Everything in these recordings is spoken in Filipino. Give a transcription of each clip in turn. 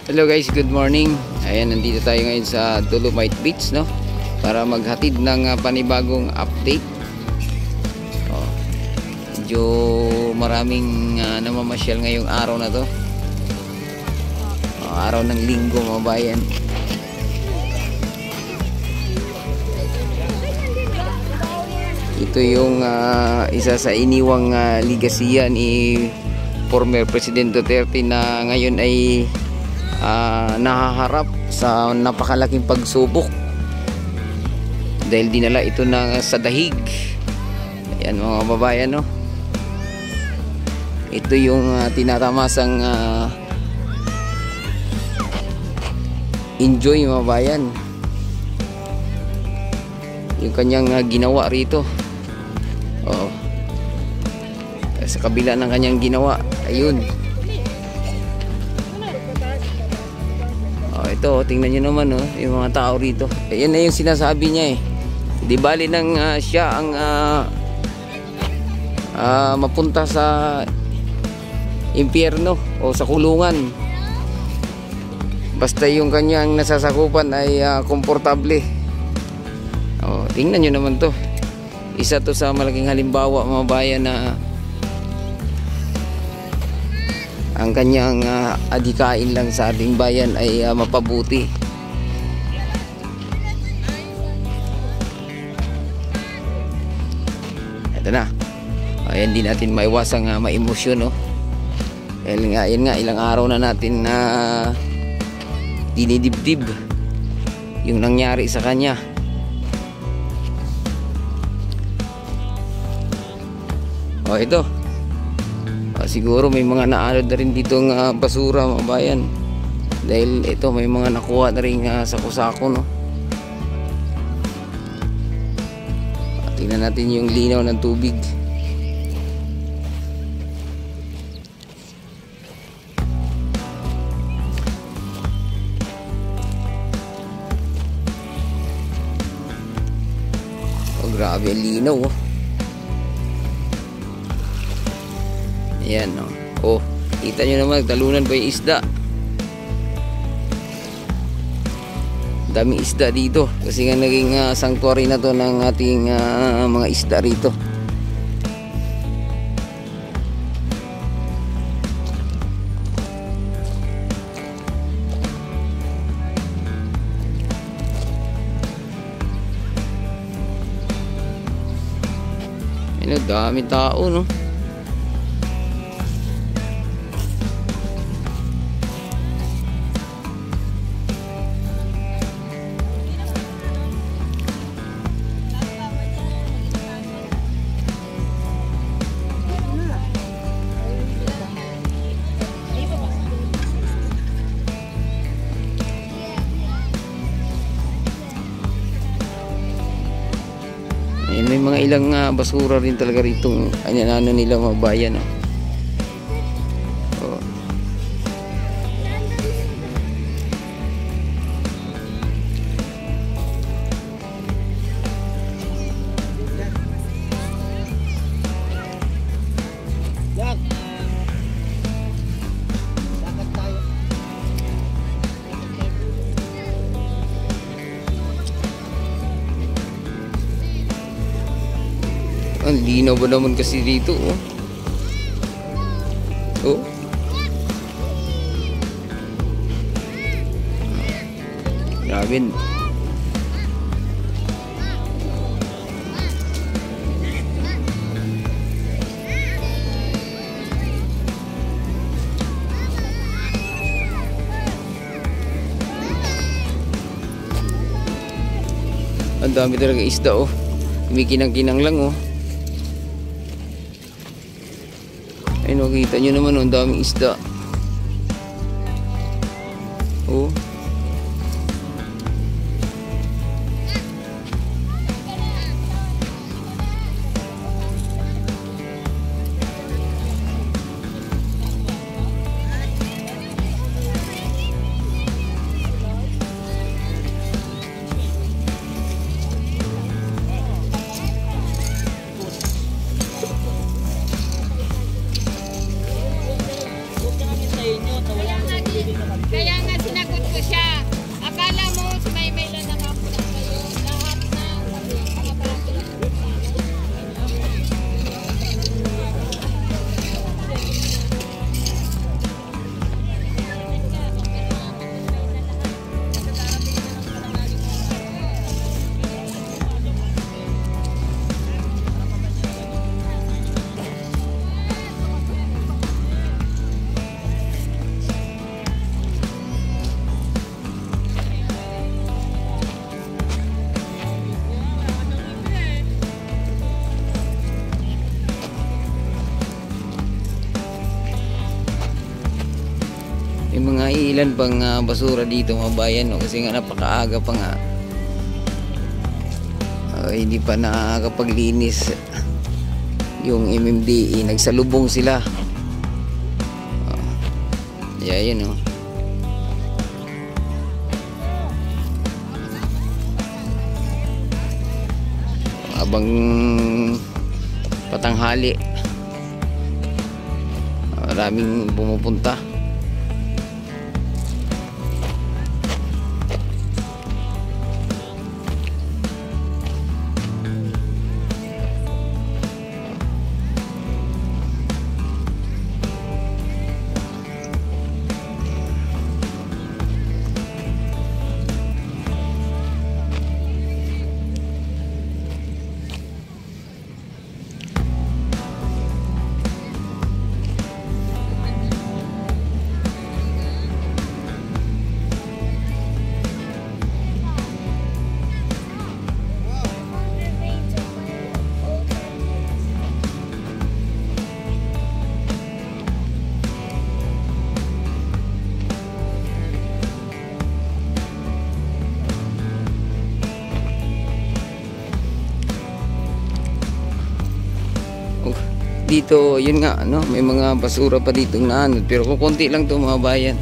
Hello guys, good morning. Ayan, nandito tayo ngayon sa Dolomite Beach, no? Para maghatid ng panibagong update. Medyo maraming namamasyal ngayong araw na to. Araw ng linggo, mga bayan. Ito yung isa sa iniwang ligasiya ni former President Duterte na ngayon ay nahaharap sa napakalaking pagsubok dahil dinala ito sa dahig. Ayan mga babayan, no? Ito yung tinatamasang enjoy, mga bayan, yung kanyang ginawa rito. Sa kabila ng kanyang ginawa, ayun. Ito, tingnan nyo naman, yung mga tao rito. Ayan na yung sinasabi niya, di bali nang siya ang mapunta sa impyerno o sa kulungan, basta yung kanyang nasasakupan ay komportable. Tingnan nyo naman to. Isa to sa malaking halimbawa, mga bayan, na ang kanyang adhikain lang sa ating bayan ay mapabuti. Ito na. Ayan, din natin maiwasang maemosyon, no? Dahil nga, yan nga, ilang araw na natin na dinidibdib yung nangyari sa kanya. Ito. Siguro may mga naano na rin dito ng basura, mga bayan. Dahil ito, may mga nakuha na rin sako-sako, no? Tingnan natin yung linaw ng tubig. Grabe ang linaw, Ayan, kita nyo naman, talunan pa yung isda. Daming isda dito kasi nga naging sanctuary na to ng ating mga isda rito. Dami tao, no? May mga ilang basura rin talaga rito, ano nila, mga bayan, no? Ang linaw ba naman kasi dito, Grabe. Ang dami talaga isda, kumikinang-kinang lang, Ayun, kita nyo naman, ang daming isda. Kaya nga ilan pang basura dito mga bayan, no? Kasi nga napakaaga pa nga. Hindi pa nakakapaglinis yung MMDA, nagsalubong sila. Yun, no? Habang patanghali, maraming pumupunta. Dito, yun nga, no? May mga basura pa dito na ano, pero kukunti lang to mga bayan.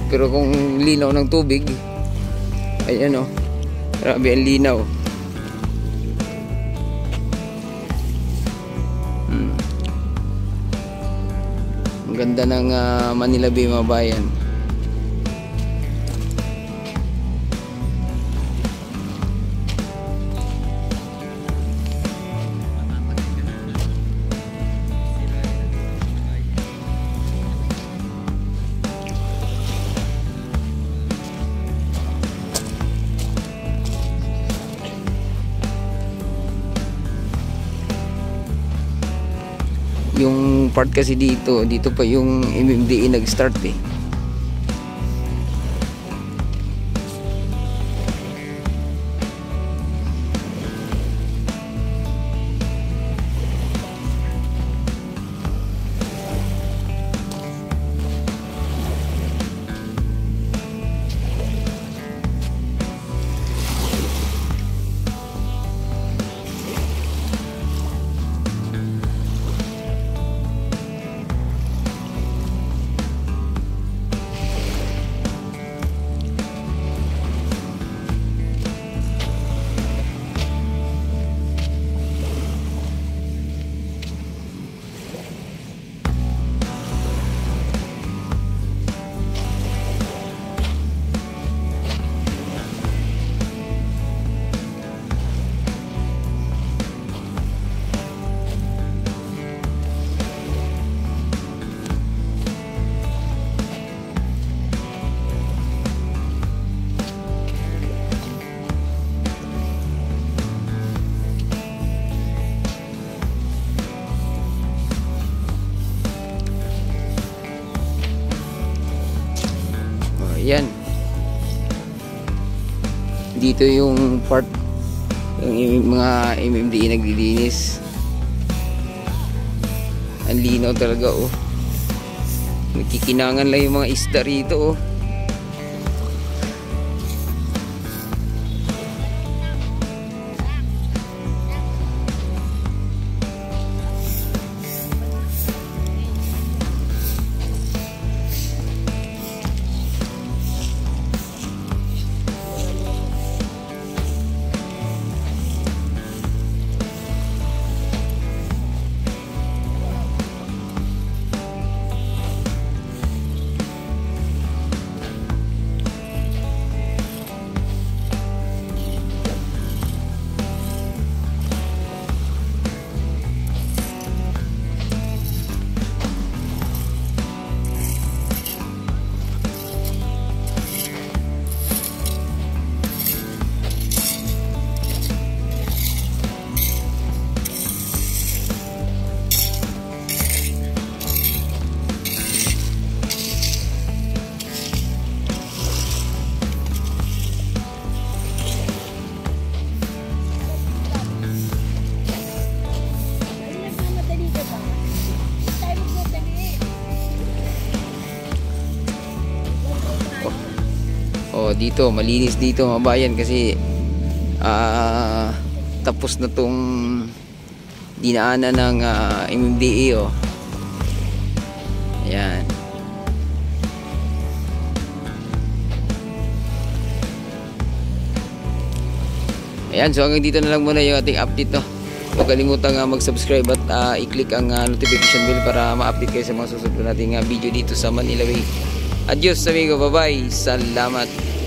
Pero kung linaw ng tubig, ayan, oh, grabe ang linaw. Ang ganda ng Manila Bay mga bayan. Yung part kasi dito pa yung MMDA nag-start eh. Yan. Dito yung part, yung mga MMDA naglilinis. Ang linaw talaga, oh. Nagkikinangan lang yung mga isda rito, oh. dito malinis dito mga bayan kasi tapos na tong dinaanan ng MMDA. Ayan. Ayan, so hanggang dito na lang muna yung ating update, no. Huwag kalimutan mag-subscribe at i-click ang notification bell para ma-update kayo sa mga susunod nating video dito sa Manila Way. Adios amigo, bye bye, salamat.